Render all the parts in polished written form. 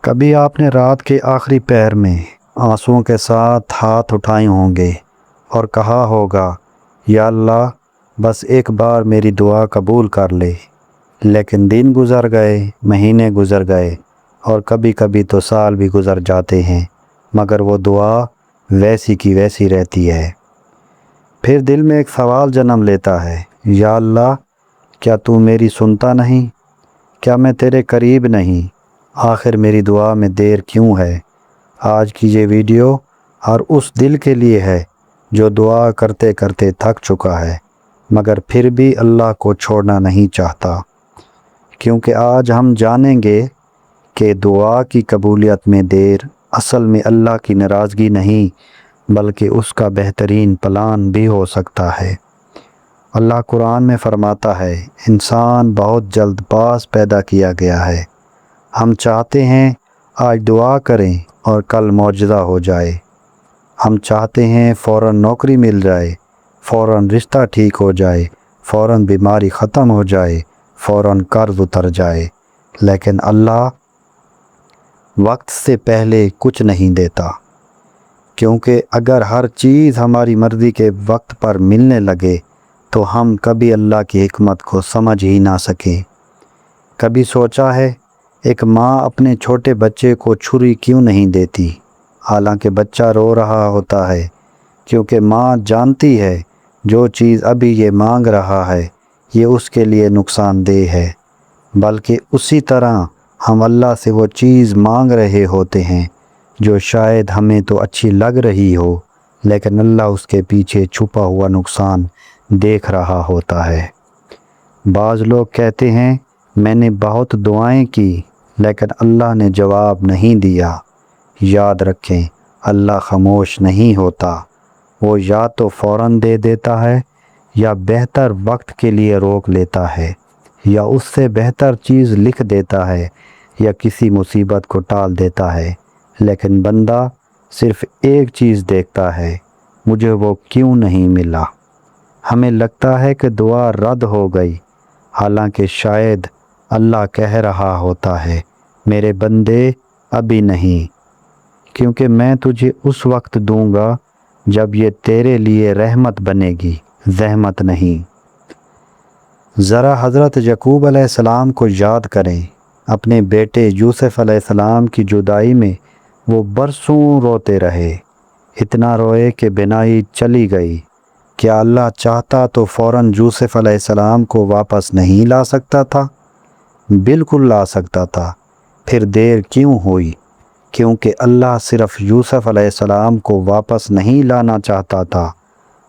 کبھی آپ نے رات کے آخری پہر میں آنسوؤں کے ساتھ ہاتھ اٹھائے ہوں گے اور کہا ہوگا، یا اللہ بس ایک بار میری دعا قبول کر لے۔ لیکن دن گزر گئے، مہینے گزر گئے اور کبھی کبھی تو سال بھی گزر جاتے ہیں، مگر وہ دعا ویسی کی ویسی رہتی ہے۔ پھر دل میں ایک سوال جنم لیتا ہے، یا اللہ کیا تو میری سنتا نہیں؟ کیا میں تیرے قریب نہیں؟ آخر میری دعا میں دیر کیوں ہے؟ آج کی یہ ویڈیو اور اس دل کے لیے ہے جو دعا کرتے کرتے تھک چکا ہے مگر پھر بھی اللہ کو چھوڑنا نہیں چاہتا، کیونکہ آج ہم جانیں گے کہ دعا کی قبولیت میں دیر اصل میں اللہ کی ناراضگی نہیں بلکہ اس کا بہترین پلان بھی ہو سکتا ہے۔ اللہ قرآن میں فرماتا ہے، انسان بہت جلد باز پیدا کیا گیا ہے۔ ہم چاہتے ہیں آج دعا کریں اور کل معجزہ ہو جائے۔ ہم چاہتے ہیں فوراً نوکری مل جائے، فوراً رشتہ ٹھیک ہو جائے، فوراً بیماری ختم ہو جائے، فوراً قرض اتر جائے، لیکن اللہ وقت سے پہلے کچھ نہیں دیتا، کیونکہ اگر ہر چیز ہماری مرضی کے وقت پر ملنے لگے تو ہم کبھی اللہ کی حکمت کو سمجھ ہی نہ سکیں۔ کبھی سوچا ہے ایک ماں اپنے چھوٹے بچے کو چھری کیوں نہیں دیتی حالانکہ بچہ رو رہا ہوتا ہے؟ کیونکہ ماں جانتی ہے جو چیز ابھی یہ مانگ رہا ہے یہ اس کے لیے نقصان دہ ہے، بلکہ اسی طرح ہم اللہ سے وہ چیز مانگ رہے ہوتے ہیں جو شاید ہمیں تو اچھی لگ رہی ہو لیکن اللہ اس کے پیچھے چھپا ہوا نقصان دیکھ رہا ہوتا ہے۔ بعض لوگ کہتے ہیں میں نے بہت دعائیں کی لیکن اللہ نے جواب نہیں دیا۔ یاد رکھیں، اللہ خاموش نہیں ہوتا، وہ یا تو فوراً دے دیتا ہے یا بہتر وقت کے لیے روک لیتا ہے، یا اس سے بہتر چیز لکھ دیتا ہے یا کسی مصیبت کو ٹال دیتا ہے، لیکن بندہ صرف ایک چیز دیکھتا ہے، مجھے وہ کیوں نہیں ملا۔ ہمیں لگتا ہے کہ دعا رد ہو گئی، حالانکہ شاید اللہ کہہ رہا ہوتا ہے، میرے بندے ابھی نہیں، کیونکہ میں تجھے اس وقت دوں گا جب یہ تیرے لیے رحمت بنے گی، زحمت نہیں۔ ذرا حضرت یعقوب علیہ السلام کو یاد کریں۔ اپنے بیٹے یوسف علیہ السلام کی جدائی میں وہ برسوں روتے رہے، اتنا روئے کہ بینائی چلی گئی۔ کیا اللہ چاہتا تو فوراً یوسف علیہ السلام کو واپس نہیں لا سکتا تھا؟ بالکل لا سکتا تھا، پھر دیر کیوں ہوئی؟ کیونکہ اللہ صرف یوسف علیہ السلام کو واپس نہیں لانا چاہتا تھا،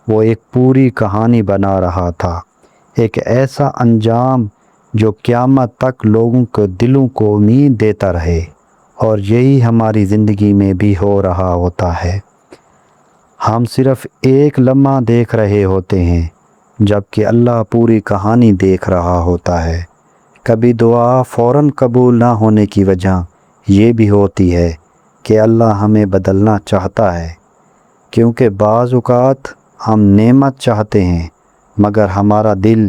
وہ ایک پوری کہانی بنا رہا تھا، ایک ایسا انجام جو قیامت تک لوگوں کے دلوں کو امید دیتا رہے، اور یہی ہماری زندگی میں بھی ہو رہا ہوتا ہے۔ ہم صرف ایک لمحہ دیکھ رہے ہوتے ہیں جبکہ اللہ پوری کہانی دیکھ رہا ہوتا ہے۔ کبھی دعا فوراً قبول نہ ہونے کی وجہ یہ بھی ہوتی ہے کہ اللہ ہمیں بدلنا چاہتا ہے، کیونکہ بعض اوقات ہم نعمت چاہتے ہیں مگر ہمارا دل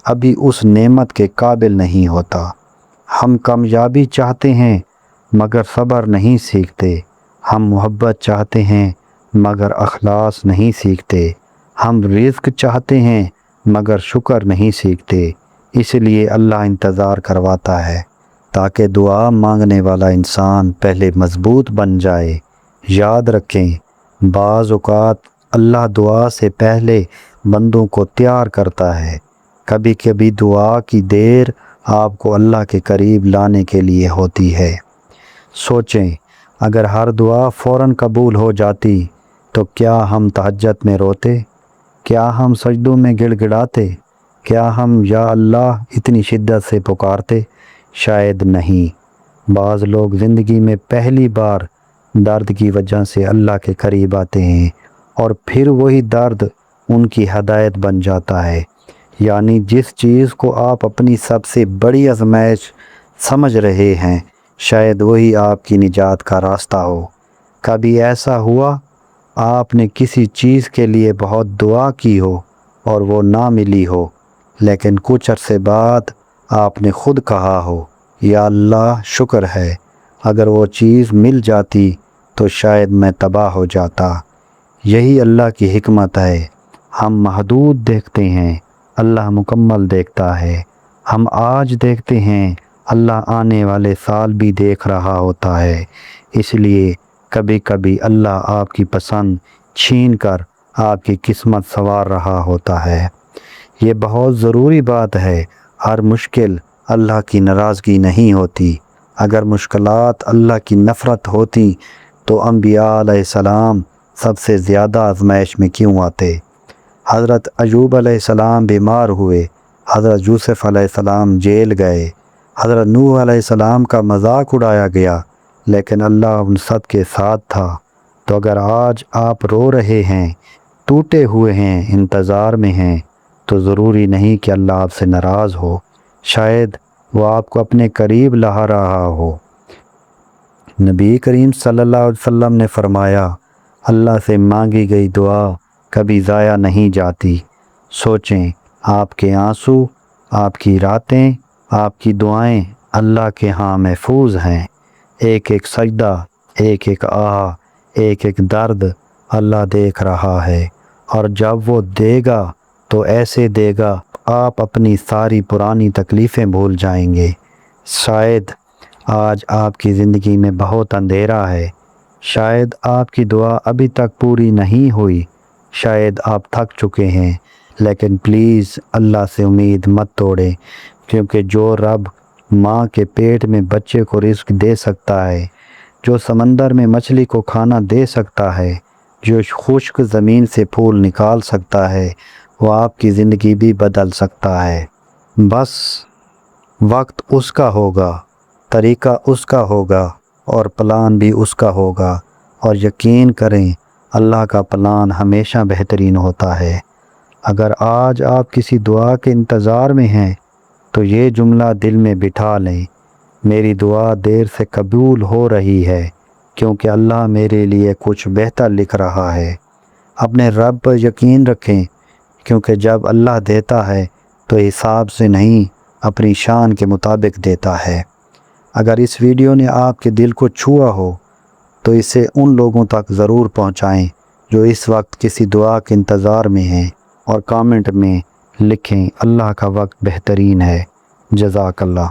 ابھی اس نعمت کے قابل نہیں ہوتا۔ ہم کامیابی چاہتے ہیں مگر صبر نہیں سیکھتے، ہم محبت چاہتے ہیں مگر اخلاص نہیں سیکھتے، ہم رزق چاہتے ہیں مگر شکر نہیں سیکھتے۔ اس لیے اللہ انتظار کرواتا ہے تاکہ دعا مانگنے والا انسان پہلے مضبوط بن جائے۔ یاد رکھیں، بعض اوقات اللہ دعا سے پہلے بندوں کو تیار کرتا ہے۔ کبھی کبھی دعا کی دیر آپ کو اللہ کے قریب لانے کے لیے ہوتی ہے۔ سوچیں، اگر ہر دعا فوراً قبول ہو جاتی تو کیا ہم تہجد میں روتے؟ کیا ہم سجدوں میں گڑ گڑاتے؟ کیا ہم یا اللہ اتنی شدت سے پکارتے؟ شاید نہیں۔ بعض لوگ زندگی میں پہلی بار درد کی وجہ سے اللہ کے قریب آتے ہیں اور پھر وہی درد ان کی ہدایت بن جاتا ہے، یعنی جس چیز کو آپ اپنی سب سے بڑی آزمائش سمجھ رہے ہیں شاید وہی آپ کی نجات کا راستہ ہو۔ کبھی ایسا ہوا آپ نے کسی چیز کے لیے بہت دعا کی ہو اور وہ نہ ملی ہو، لیکن کچھ عرصے بعد آپ نے خود کہا ہو، یا اللہ شکر ہے اگر وہ چیز مل جاتی تو شاید میں تباہ ہو جاتا۔ یہی اللہ کی حکمت ہے، ہم محدود دیکھتے ہیں، اللہ مکمل دیکھتا ہے۔ ہم آج دیکھتے ہیں، اللہ آنے والے سال بھی دیکھ رہا ہوتا ہے۔ اس لیے کبھی کبھی اللہ آپ کی پسند چھین کر آپ کی قسمت سنوار رہا ہوتا ہے۔ یہ بہت ضروری بات ہے، ہر مشکل اللہ کی ناراضگی نہیں ہوتی۔ اگر مشکلات اللہ کی نفرت ہوتی تو انبیاء علیہ السلام سب سے زیادہ آزمائش میں کیوں آتے؟ حضرت ایوب علیہ السلام بیمار ہوئے، حضرت یوسف علیہ السلام جیل گئے، حضرت نوح علیہ السلام کا مذاق اڑایا گیا، لیکن اللہ ان سب کے ساتھ تھا۔ تو اگر آج آپ رو رہے ہیں، ٹوٹے ہوئے ہیں، انتظار میں ہیں، تو ضروری نہیں کہ اللہ آپ سے ناراض ہو، شاید وہ آپ کو اپنے قریب لا رہا ہو۔ نبی کریم صلی اللہ علیہ وسلم نے فرمایا، اللہ سے مانگی گئی دعا کبھی ضائع نہیں جاتی۔ سوچیں، آپ کے آنسو، آپ کی راتیں، آپ کی دعائیں اللہ کے ہاں محفوظ ہیں۔ ایک ایک سجدہ، ایک ایک آہ، ایک ایک درد اللہ دیکھ رہا ہے، اور جب وہ دے گا تو ایسے دے گا آپ اپنی ساری پرانی تکلیفیں بھول جائیں گے۔ شاید آج آپ کی زندگی میں بہت اندھیرا ہے، شاید آپ کی دعا ابھی تک پوری نہیں ہوئی، شاید آپ تھک چکے ہیں، لیکن پلیز اللہ سے امید مت توڑیں، کیونکہ جو رب ماں کے پیٹ میں بچے کو رزق دے سکتا ہے، جو سمندر میں مچھلی کو کھانا دے سکتا ہے، جو خشک زمین سے پھول نکال سکتا ہے، وہ آپ کی زندگی بھی بدل سکتا ہے۔ بس وقت اس کا ہوگا، طریقہ اس کا ہوگا، اور پلان بھی اس کا ہوگا، اور یقین کریں اللہ کا پلان ہمیشہ بہترین ہوتا ہے۔ اگر آج آپ کسی دعا کے انتظار میں ہیں تو یہ جملہ دل میں بٹھا لیں، میری دعا دیر سے قبول ہو رہی ہے کیونکہ اللہ میرے لیے کچھ بہتر لکھ رہا ہے۔ اپنے رب پر یقین رکھیں، کیونکہ جب اللہ دیتا ہے تو حساب سے نہیں، اپنی شان کے مطابق دیتا ہے۔ اگر اس ویڈیو نے آپ کے دل کو چھوا ہو تو اسے ان لوگوں تک ضرور پہنچائیں جو اس وقت کسی دعا کے انتظار میں ہیں، اور کامنٹ میں لکھیں اللہ کا وقت بہترین ہے۔ جزاک اللہ۔